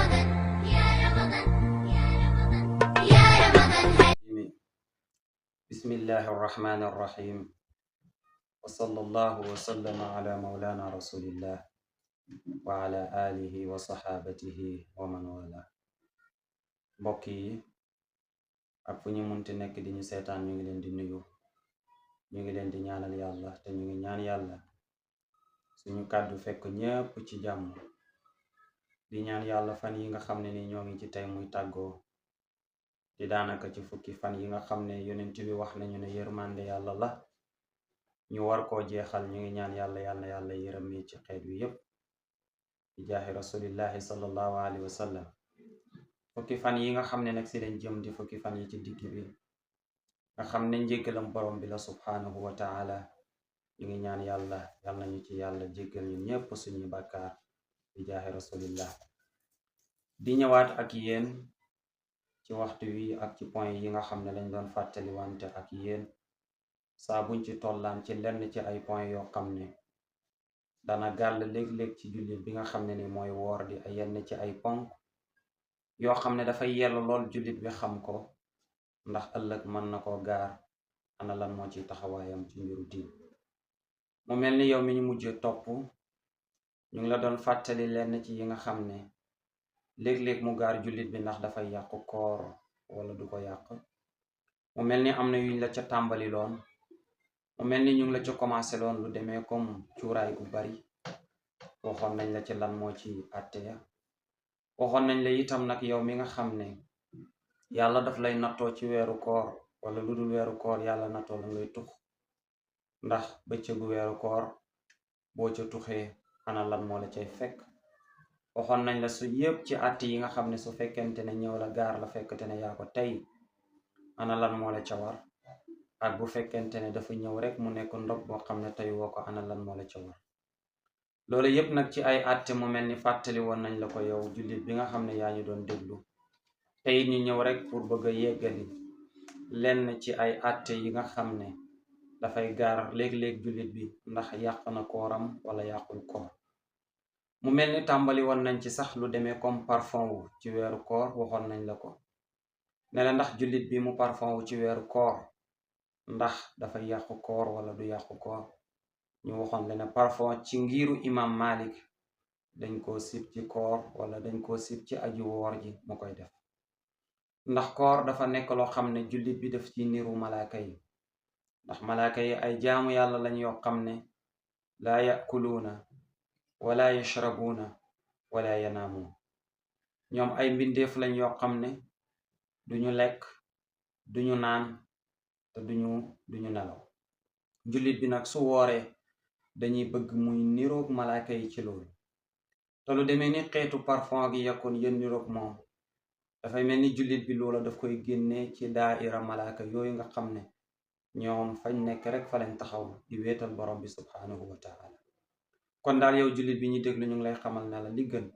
رمضان يا رمضان يا رمضان يا رمضان. بسم الله الرحمن الرحيم وصلى الله وسلم على مولانا رسول الله وعلى آله وصحابته ومن والاه. mbokk yi ak fu ñu munti nekk di ñu seetaan ñu ngi leen di nuyu, ñu ngi leen di ñaanal yàlla te ñu ngi ñaan yàlla suñu kàddu fekk ñépp ci jàmm. di ñaan yàlla fan yi nga xam ne ni ñoo ngi ci tey muy tàggoo di daanaka ci fukki fan yi nga xam ne yonent bi wax nañu ne yërmande yàlla la ñu war koo jeexal. ñu ngi ñaan yàlla yàlla yërëm yi ci xeet wi yépp di jaahi rasulillahi sallallahu alayhi wa sallam. fukki fan yi nga xam ne nag si lañ jëm di fukki fan yi ci digg bi nga xam ne njéggalam borom bi la subhanahu wa taala. ñu ngi ñaan yàlla nañu ci yàlla jéggal ñu ñépp suñuy bàkkaar di jaahi rasulillah. di ñëwaat ak yéen ci waxtu wi ak ci point yi nga xam ne lañ doon fàttali wante ak yéen saa buñ ci tollaan ci lenn ci ay point yoo xam ne dana gàll léeg-léeg ci jullit bi nga xam ne ni mooy woor di ay yenn ci ay ponk yoo xam ne dafay yellu lool jullit bi xam ko, ndax ëllëg mën na koo gaar ana lan moo ci taxawaayam ci mbiru diin. mu mel ni yow mi ñu mujj topp ñu ngi la doon fàttali lenn ci yi nga xam ne léeg-léeg mu gaar jullit bi ndax dafay yàqu koor wala du ko yàq. mu mel ni am na yuñ la ca tàmbali loon, mu mel ni ñu ngi la ca commencé loon lu demee comme cuuraay gu bari. waxoon nañ la ci lan moo ci àtteya. waxoon nañ la itam nag yow mi nga xam ne yàlla daf lay nattoo ci weeru koor wala lu dul weeru koor yàlla nattoo la ngay tux, ndax bëccëgu weeru koor boo ca tuxee ana lan moo la cay fekk. waxoon nañ la su yépp ci àtte yi nga xam ne su fekkente ne ñëw la gaar la fekkte ne yaa ko tey ana lan moo la ca war, ak bu fekkente ne dafa ñëw rek mu nekk ndog boo xam ne tey woo ko ana lan moo la ca war. loolu yépp nag ci ay àtte mu mel ni fàttali woon nañ la ko yow jullit bi nga xam ne yaa ñu doon déglu. tey ñu ñëw rek pour bëgg a yeggali lenn ci ay àtte yi nga xam ne dafay gaar léeg-léeg jullit bi ndax yàq na kooram wala yàqul koor. mu mel ni tàmbali woon nañ ci sax lu demee comme parfum wu ci weeru koor. waxoon nañ la ko ne la ndax jullit bi mu parfum wu ci weeru koor ndax dafay yàqu koor wala du yàqu koor. ñu waxoon la ne parfum ci ngiru imam Malik dañ koo sib ci koor wala dañ koo sib ci aji woor ji mu koy def, ndax koor dafa nekk loo xam ne jullit bi daf ci niru malaaka yi. ndax malaaka yi ay jaamu yàlla lañ yoo xam ne laa yakuluuna wala yashrabuuna wala yanaamuun. ñoom ay mbindeef lañ yoo xam ne duñu lekk duñu naan te duñu nelaw. jullit bi nag su wooree dañuy bëgg muy niroog malaaka yi ci loolu. te lu demee ni xeetu parfum gi yakkoon yéen niroog moom dafay mel ni jullit bi loola daf koy génnee ci daaira malaaka yooyu nga xam ne ñoom fañ nekk rek fa lañ taxaw di wéetal borom bi subhanahu wa taala. kon daal yow jullit bi ñu déglu ñu ngi lay xamal ne la li gën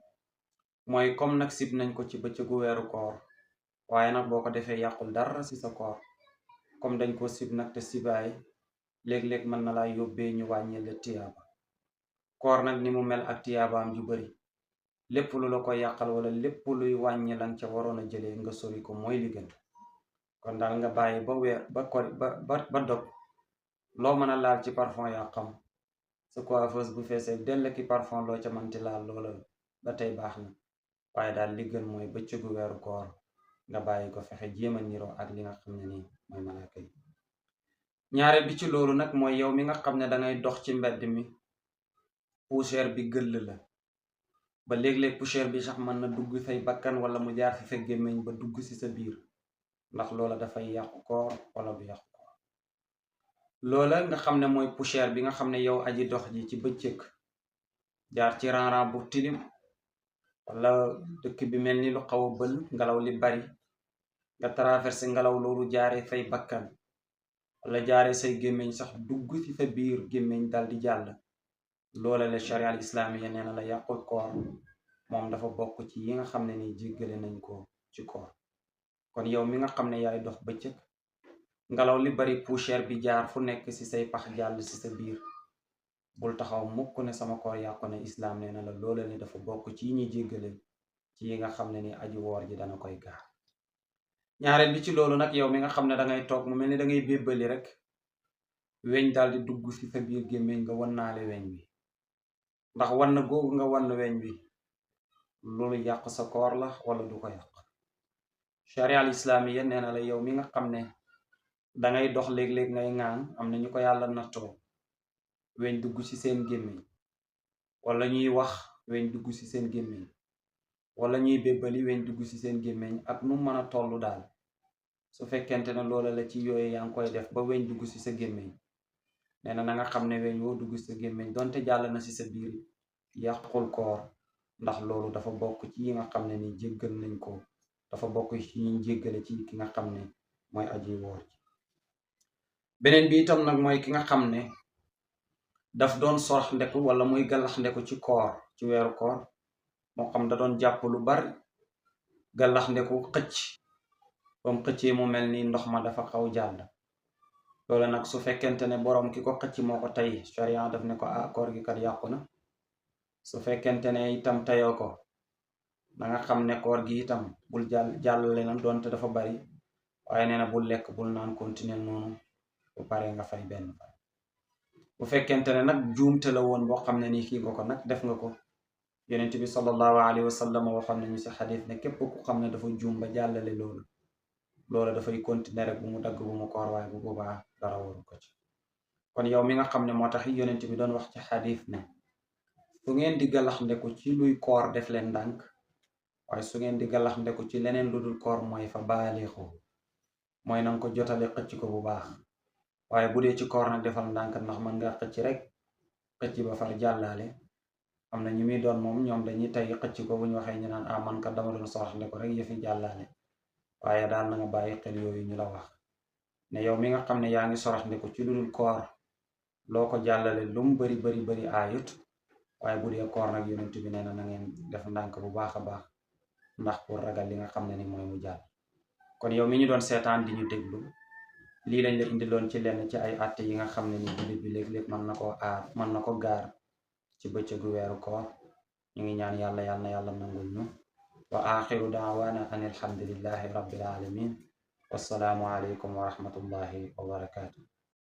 mooy comme nag sib nañ ko ci bëccëgu weeru koor, waaye nag boo ko defee yàqul dara ci sa koor. comme dañ ko sib nag te sibaay léeg-léeg mën na laa yóbbee ñu wàññi la tiyaaba. koor nag ni mu mel ak tiyaabaam ju bari, lépp lu la ko yàqal wala lépp luy wàññi lan ca waroon a jëlee nga sori ko mooy li gën. kon daal nga bàyyi ba weer ba dog loo mën a laal ci parfum yaa xam. sa coiffeuse bu feesee dell ki parfum loo ca manti laal loola ba tey baax na, waaye daal li gën mooy bëccëgu weeru koor nga bàyyi ko fexe jéem a niroo ak li nga xam ne nii mooy malaaka yi. ñaareel bi ci loolu nag mooy yow mi nga xam ne dangay dox ci mbedd mi poussière bi gëll la ba léeg-léeg poussière bi sax mën na dugg say bakkan wala mu jaar fi sa gémmiñ ba dugg ci sa biir, ndax loola dafay yàqu koor wala du yàqu koor. loola nga xam ne mooy poussière bi nga xam ne yow aji dox ji ci bëccëg jaar ci ranran bu tilim wala dëkk bi mel ni lu xaw a bël ngelaw li bari nga traversé ngelaw loolu jaaree say bakkan wala jaaree say gémmiñ sax dugg ci sa biir gémmiñ dal di jàll. loola la sharia al islaamiya nee na la yàqul koor, moom dafa bokk ci yi nga xam ne ni jéggale nañ ko ci koor. kon yow mi nga xam ne yaay dox bëccëg ngelaw li bari poussière bi jaar fu nekk ci say pax jàll ci sa biir, bul taxaw mukk ne sama koor yàqu na. islaam nee na la loola ne dafa bokk ci yi ñuy jéggale ci yi nga xam ne ni aji woor ji dana koy gaar. ñaareel bi ci loolu nag yow mi nga xam ne dangay toog mu mel ni dangay bébbali rek weñ daal di dugg ci sa biir gémmiñ nga wannaale weñ bi, ndax wann googu nga wann weñ bi loolu yàq sa koor la wala du ko yàq. sharia al islaamiya nee na la yow mi nga xam ne dangay dox léeg-léeg ngay ŋaan, am na ñu ko yàlla nattoo weñ dugg ci seen gémmiñ, wala ñuy wax weñ dugg ci seen gémmiñ, wala ñuy bébbali weñ dugg ci seen gémmiñ, ak nu mën a tollu daal su fekkente ne loola la ci yooyu yaa ngi koy def ba weñ dugg ci sa gémmiñ, nee na nga xam ne weñ woo dugg ci sa gémmiñ donte jàll na ci sa biir yàqul koor, ndax loolu dafa bokk ci yi nga xam ne ni jéggal nañ ko, dafa bokk ci ñu jéggale ci ki nga xam ne mooy aji woor ji. beneen bi itam nag mooy ki nga xam ne daf doon sorax ndeku wala muy gàllax ndeku ci koor, ci weeru koor, moo xam da doon jàpp lu bari gàllax ndeku xëcc bam xëccee mu mel ni ndox ma dafa xaw jàll. loolu nag su fekkente ne boroom ki ko xëcc moo ko tey, sharia daf ne ko koor gi kat yàqu na. su fekkente ne itam tayoo ko da nga xam ne koor gi itam bul jàllale na doonte dafa bari, waaye nee na bul lekk bul naan continuer noonu bu paree nga fay benn fay. bu fekkente ne nag juumte la woon boo xam ne ni kii nga ko nag def nga ko, yonent bi sallallahu alayhi wa sallam waxoon nañu ci xadis ne képp ku xam ne dafa juum ba jàllale loolu dafay continuer rek bu mu dagg bu mu koor, waaye bu boobaa dara waru ko ci. kon yow mi nga xam ne moo tax yonent bi doon wax ci xadis ne su ngeen di galax ndeku ci luy koor def leen ndànk, waaye su ngeen di galax ndeku ci leneen lu dul koor mooy fa baalixu, mooy nanga ko jotale xëcc ko bu baax. waaye bu dee ci koor nag defal ndànk, ndax mën nga xëcc rek xëcc ba far jàllaale. am na ñu muy doon moom ñoom dañuy tey xëcc ko bu ñu waxee ñu naan man kat dama doon sorax ndeku rek yëfi jàllaale. waaye daal na nga bàyyi xel yooyu ñu la wax ne yow mi nga xam ne yaa ngi sorax ndeku ci lu dul koor loo ko jàllale lu mu bari aayut, waaye bu dee koor nag yonent bi nee na na ngeen def ndànk bu baax a baax, ndax pour ragal li nga xam ne ni mooy mu jàll. kon yow mi ñu doon seetaan di ñu déglu, lii lañ la indiloon ci lenn ci ay àtte yi nga xam ne ni jullit bi léeg-léeg mën na ko gaar ci bëccëgu weeru koor. ñu ngi ñaan yàlla nangul ñu. wa axiru daawaana an alhamdulillahi rabbil alamin. wassalaamu aleykum wa rahmatullahi wa barakaatu.